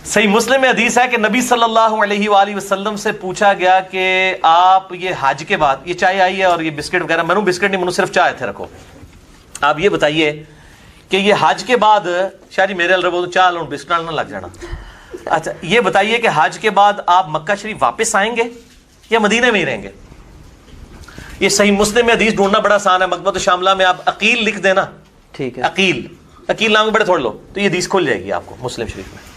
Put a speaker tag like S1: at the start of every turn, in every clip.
S1: صحیح مسلم میں حدیث ہے کہ نبی صلی اللہ علیہ وآلہ وسلم سے پوچھا گیا کہ آپ یہ حج کے بعد، یہ چائے آئی ہے اور یہ بسکٹ وغیرہ، میں نے بسکٹ نہیں، میں نے صرف چائے تھے رکھو، آپ یہ بتائیے کہ یہ حج کے بعد شاہ جی میرے الربو تو چاہ لوں بسکٹ نہ لگ جانا. اچھا یہ بتائیے کہ حج کے بعد آپ مکہ شریف واپس آئیں گے یا مدینے میں ہی رہیں گے؟ یہ صحیح مسلم میں حدیث ڈھونڈنا بڑا آسان ہے. مکتبۃ الشاملہ میں آپ عقیل لکھ دینا،
S2: ٹھیک ہے،
S1: عقیل نام کے بڑے تھوڑ لو تو یہ حدیث کھل جائے گی آپ کو مسلم شریف میں.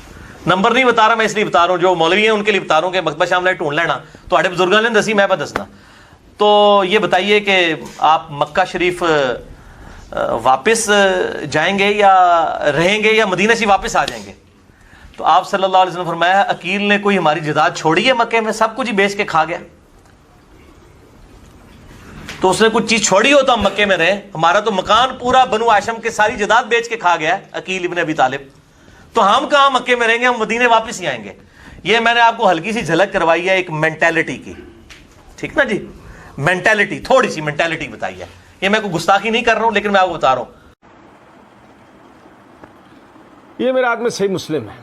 S1: نمبر نہیں بتا رہا میں اس لیے بتا رہا ہوں، جو مولوی ہیں ان کے لیے بتا رہا ہوں کہ مکتبہ شاملہ ڈھونڈ لینا تو اڑے بزرگاں نے دسی میں دسنا. تو یہ بتائیے کہ آپ مکہ شریف واپس جائیں گے یا رہیں گے یا مدینہ سے واپس آ جائیں گے؟ تو آپ صلی اللہ علیہ وسلم نے فرمایا عقیل نے کوئی ہماری جداد چھوڑی ہے مکے میں؟ سب کچھ ہی بیچ کے کھا گیا. تو اس نے کچھ چیز چھوڑی ہو تو ہم مکے میں رہیں. ہمارا تو مکان پورا بنو ہاشم کے ساری جداد بیچ کے کھا گیا ہے عقیل ابن ابی طالب. تو ہم کہاں مکے میں رہیں گے، ہم مدینے واپس ہی آئیں گے. یہ میں نے آپ کو ہلکی سی جھلک کروائی ہے ایک مینٹالٹی کی، ٹھیک نا جی، مینٹالٹی، تھوڑی سی مینٹالٹی بتائی ہے. یہ میں کوئی گستاخی نہیں کر رہا ہوں لیکن میں آپ کو بتا رہا ہوں.
S3: یہ میرے ہاتھ میں صحیح مسلم ہے،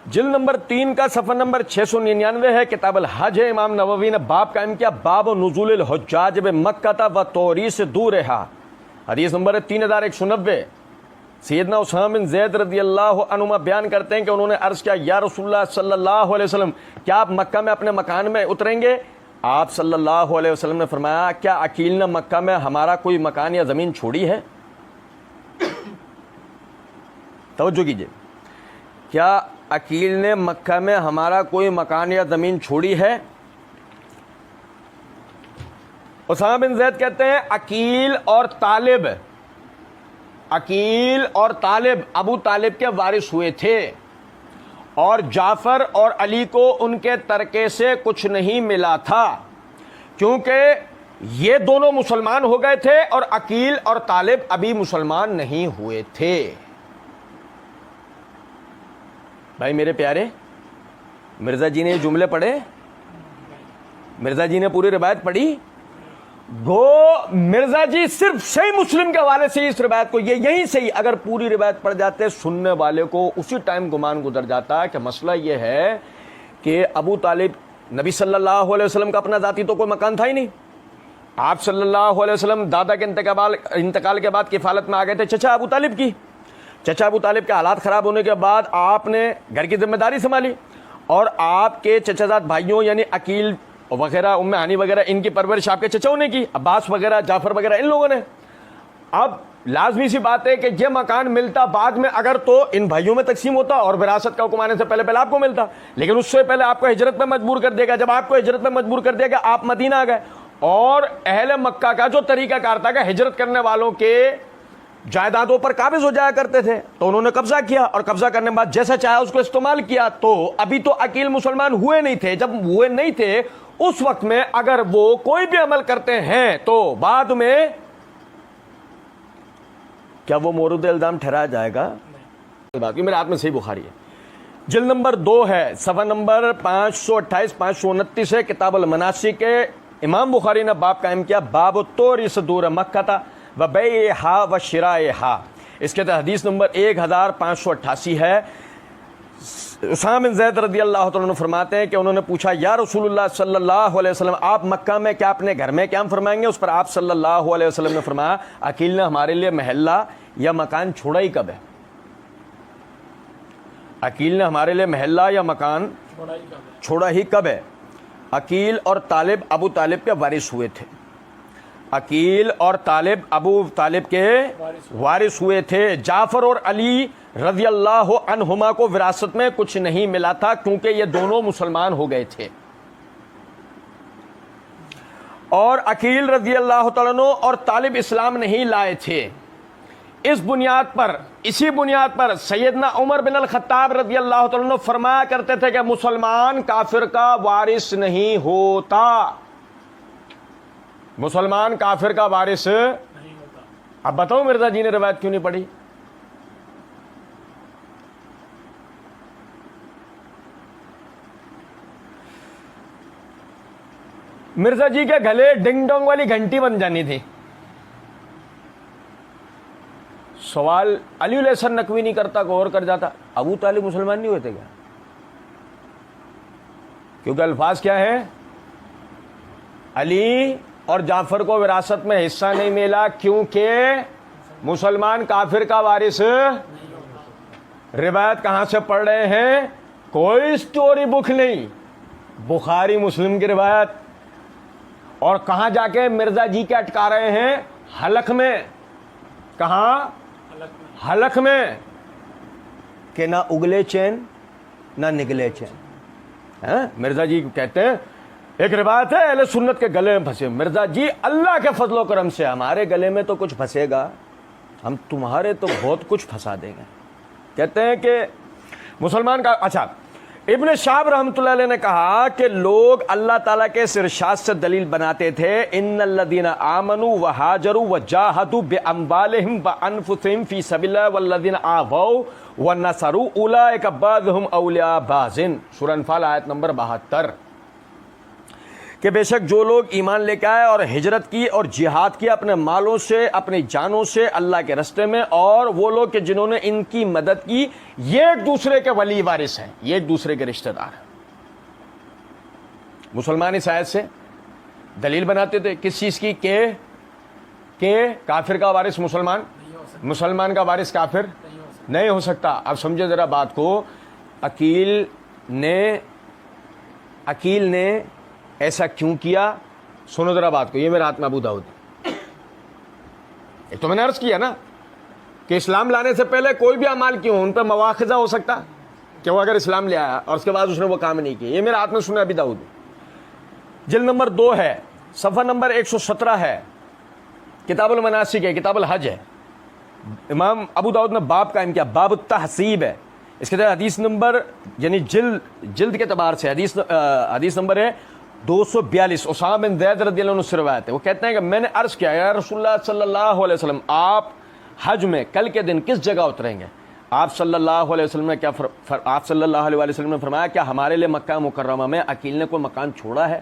S3: جلد نمبر 3 کا صفحہ نمبر 699 ہے، کتاب الحج ہے. امام نووی نے باب قائم کیا، باب نزول الحجاج بمکہ و توریث دورہا. حدیث نمبر 3190. سیدنا اسامہ بن زید رضی اللہ عنہما بیان کرتے ہیں کہ انہوں نے عرض کیا، یا رسول اللہ صلی اللہ علیہ وسلم کیا آپ مکہ میں اپنے مکان میں اتریں گے؟ آپ صلی اللہ علیہ وسلم نے فرمایا، کیا عقیل نے مکہ میں ہمارا کوئی مکان یا زمین چھوڑی ہے؟ توجہ کیجئے، کیا عقیل نے مکہ میں ہمارا کوئی مکان یا زمین چھوڑی ہے؟ اسامہ بن زید کہتے ہیں عقیل اور طالب ابو طالب کے وارث ہوئے تھے، اور جعفر اور علی کو ان کے ترکے سے کچھ نہیں ملا تھا کیونکہ یہ دونوں مسلمان ہو گئے تھے اور عقیل اور طالب ابھی مسلمان نہیں ہوئے تھے. بھائی میرے پیارے، مرزا جی نے یہ جملے پڑھے، مرزا جی نے پوری روایت پڑھی. گو مرزا جی صرف صحیح مسلم کے حوالے سے اس روایت کو، یہ یہیں سے ہی اگر پوری روایت پڑھ جاتے سننے والے کو اسی ٹائم گمان گزر جاتا کہ مسئلہ یہ ہے کہ ابو طالب، نبی صلی اللہ علیہ وسلم کا اپنا ذاتی تو کوئی مکان تھا ہی نہیں. آپ صلی اللہ علیہ وسلم دادا کے انتقال کے بعد کفالت میں آ گئے تھے چچا ابو طالب کی. چچا ابو طالب کے حالات خراب ہونے کے بعد آپ نے گھر کی ذمہ داری سنبھالی، اور آپ کے چچا زاد بھائیوں یعنی عقیل وغیرہ، ام ہانی وغیرہ، ان کی پرورش آپ کے چچاؤں نے کی، عباس وغیرہ، جعفر وغیرہ، ان لوگوں نے. اب لازمی سی بات ہے کہ یہ مکان ملتا بعد میں اگر تو ان بھائیوں میں تقسیم ہوتا اور وراثت کا حکم آنے سے پہلے آپ کو ملتا، لیکن اس سے پہلے آپ کو ہجرت میں مجبور کر دیا گیا. جب آپ کو ہجرت میں مجبور کر دیا گیا آپ مدینہ آ گئے، اور اہل مکہ کا جو طریقہ کار تھا کہ ہجرت کرنے والوں کے جائیدادوں پر قابض ہو جایا کرتے تھے، تو انہوں نے قبضہ کیا اور قبضہ کرنے کے بعد جیسا چاہا اس کو استعمال کیا. تو ابھی تو عقیل مسلمان ہوئے نہیں تھے. جب ہوئے نہیں تھے اس وقت میں اگر وہ کوئی بھی عمل کرتے ہیں تو بعد میں کیا وہ مورد الزام ٹھہرایا جائے گا؟ بات میرے ہاتھ میں صحیح بخاری ہے، جلد نمبر 2 ہے، صفحہ نمبر 528 529 ہے، کتاب المناسک کے. امام بخاری نے باب قائم کیا، باب توریث دور مکہ و بیعہا و شرائہا. اس کے تحت حدیث نمبر 1588 ہے. اسامہ بن زید رضی اللہ تعالیٰ عنہ فرماتے ہیں کہ انہوں نے پوچھا، یا رسول اللہ صلی اللہ علیہ وسلم آپ مکہ میں کیا اپنے گھر میں قیام فرمائیں گے؟ اس پر آپ صلی اللہ علیہ وسلم نے فرمایا، عقیل نے ہمارے لیے محلہ یا مکان چھوڑا ہی کب ہے؟ عقیل نے ہمارے لیے محلہ یا مکان چھوڑا ہی کب ہے؟ عقیل اور طالب ابو طالب کے وارث ہوئے تھے. عقیل اور طالب ابو طالب کے وارث ہوئے تھے. جعفر اور علی رضی اللہ عنہما کو وراثت میں کچھ نہیں ملا تھا کیونکہ یہ دونوں مسلمان ہو گئے تھے. اور عقیل رضی اللہ تعالیٰ عنہ اور طالب اسلام نہیں لائے تھے. اس بنیاد پر، اسی بنیاد پر سیدنا عمر بن الخطاب رضی اللہ تعالیٰ عنہ فرمایا کرتے تھے کہ مسلمان کافر کا وارث نہیں ہوتا. مسلمان کافر کا وارث نہیں ہوتا. اب بتاؤ مرزا جی نے روایت کیوں نہیں پڑھی؟ مرزا جی کے گلے ڈنگ ڈونگ والی گھنٹی بن جانی تھی. سوال علی الحسن نقوی نہیں کرتا، غور کر جاتا. ابو طالب مسلمان نہیں ہوئے تھے کیا؟ کیونکہ الفاظ کیا ہے؟ علی اور جعفر کو وراثت میں حصہ نہیں ملا کیونکہ مسلمان کافر کا وارث. روایت کہاں سے پڑھ رہے ہیں؟ کوئی سٹوری بک نہیں، بخاری مسلم کی روایت. اور کہاں جا کے مرزا جی کے اٹکا رہے ہیں؟ حلق میں. کہاں؟ حلق میں. کہ نہ اگلے چین نہ نگلے چین. مرزا جی کہتے ہیں، ایک روایت ہے اہل سنت کے گلے میں پھنسے. مرزا جی اللہ کے فضل و کرم سے ہمارے گلے میں تو کچھ پھنسے گا، ہم تمہارے تو بہت کچھ پھنسا دیں گے. کہتے ہیں کہ مسلمان کا اچھا ابن شہاب رحمۃ اللہ علیہ نے کہا کہ لوگ اللہ تعالیٰ کے اس ارشاد سے دلیل بناتے تھے، ان الذین آمنوا وہاجروا وجاہدوا باموالہم وانفسہم فی سبیل اللہ والذین آووا ونصروا اولئک بعضهم اولیاء بعض. سورہ انفال آیت نمبر 72. کہ بے شک جو لوگ ایمان لے کے آئے اور ہجرت کی اور جہاد کیا اپنے مالوں سے اپنی جانوں سے اللہ کے راستے میں، اور وہ لوگ کہ جنہوں نے ان کی مدد کی، یہ ایک دوسرے کے ولی وارث ہیں، یہ ایک دوسرے کے رشتہ دار ہیں. مسلمان اس آیت سے دلیل بناتے تھے کس چیز کی؟ کہ کافر کا وارث مسلمان، مسلمان کا وارث کافر نہیں ہو سکتا. اب سمجھے ذرا بات کو. عقیل نے ایسا کیوں کیا؟ سنو ذرا بات کو. یہ میرے ہاتھ میں ابو داؤد. تو میں نے عرض کیا نا کہ اسلام لانے سے پہلے کوئی بھی اعمال کیوں ان پہ مواخذہ ہو سکتا کہ وہ اگر اسلام لے آیا اور اس کے بعد اس نے وہ کام نہیں کیے. یہ میرے ہاتھ میں سنا ابی داؤد، جلد نمبر 2 ہے، صفحہ نمبر 117 ہے، کتاب المناسک ہے، کتاب الحج ہے. امام ابو داؤد نے باب قائم کیا، باب التحسیب ہے. اس کے تحت حدیث نمبر یعنی جلد کے اعتبار سے حدیث نمبر ہے 242. اسامہ بن زید رضی اللہ عنہ سے روایت ہے. وہ کہتے ہیں کہ میں نے عرض کیا یا رسول اللہ صلی اللہ علیہ وسلم، آپ حج میں کل کے دن کس جگہ اتریں گے؟ آپ صلی اللہ علیہ وسلم نے آپ صلی اللہ علیہ وسلم نے فرمایا کیا ہمارے لیے مکہ مکرمہ میں عقیل نے کوئی مکان چھوڑا ہے؟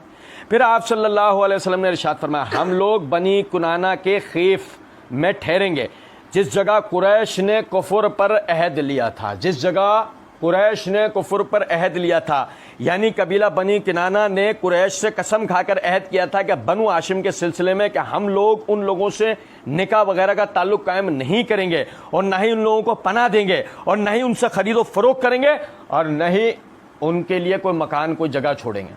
S3: پھر آپ صلی اللہ علیہ وسلم نے ارشاد فرمایا ہم لوگ بنی کنانہ کے خیف میں ٹھہریں گے، جس جگہ قریش نے کفر پر عہد لیا تھا. جس جگہ قریش نے کفر پر عہد لیا تھا، یعنی قبیلہ بنی کنانہ نے قریش سے قسم کھا کر عہد کیا تھا کہ بنو ہاشم کے سلسلے میں کہ ہم لوگ ان لوگوں سے نکاح وغیرہ کا تعلق قائم نہیں کریں گے، اور نہ ہی ان لوگوں کو پناہ دیں گے، اور نہ ہی ان سے خرید و فروخت کریں گے، اور نہ ہی ان کے لیے کوئی مکان کوئی جگہ چھوڑیں گے.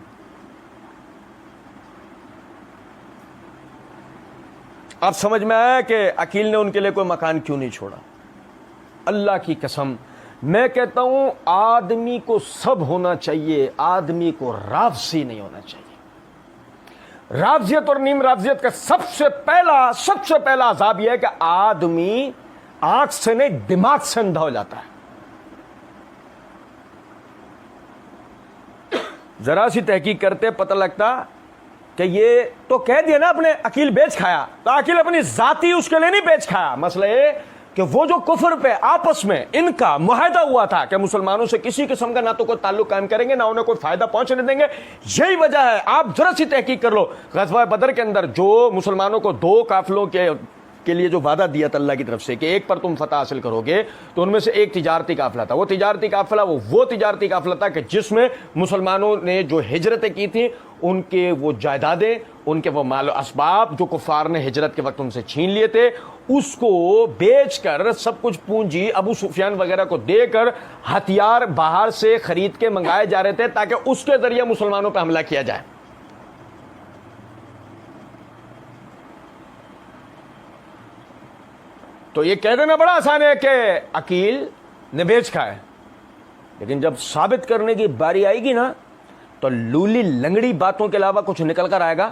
S3: اب سمجھ میں آیا کہ عقیل نے ان کے لیے کوئی مکان کیوں نہیں چھوڑا. اللہ کی قسم میں کہتا ہوں آدمی کو سب ہونا چاہیے، آدمی کو رافضی نہیں ہونا چاہیے. رافضیت اور نیم رافضیت کا سب سے پہلا عذاب یہ ہے کہ آدمی آنکھ سے نہیں دماغ سے اندھا ہو جاتا ہے. ذرا سی تحقیق کرتے پتہ لگتا کہ یہ تو کہہ دیا نا اپنے عقیل بیچ کھایا، تو عقیل اپنی ذاتی اس کے لیے نہیں بیچ کھایا. مسئلہ یہ کہ وہ جو کفر پہ آپس میں ان کا معاہدہ ہوا تھا کہ مسلمانوں سے کسی قسم کا نہ تو کوئی تعلق قائم کریں گے، نہ انہیں کوئی فائدہ پہنچنے دیں گے. یہی وجہ ہے. آپ ذرا سی تحقیق کر لو، غزوہ بدر کے اندر جو مسلمانوں کو 2 قافلوں کے لیے جو وعدہ دیا تھا اللہ کی طرف سے کہ ایک پر تم فتح حاصل کرو گے، تو ان میں سے ایک تجارتی قافلہ تھا. وہ تجارتی قافلہ تھا کہ جس میں مسلمانوں نے جو ہجرتیں کی تھیں ان کے وہ جائیدادیں، ان کے وہ مال و اسباب جو کفار نے ہجرت کے وقت ان سے چھین لیے تھے، اس کو بیچ کر سب کچھ پونجی ابو سفیان وغیرہ کو دے کر ہتھیار باہر سے خرید کے منگائے جا رہے تھے تاکہ اس کے ذریعے مسلمانوں پہ حملہ کیا جائے. تو یہ کہہ دینا بڑا آسان ہے کہ عقیل نے بیچ کھائے، لیکن جب ثابت کرنے کی باری آئے گی نا تو لولی لنگڑی باتوں کے علاوہ کچھ نکل کر آئے گا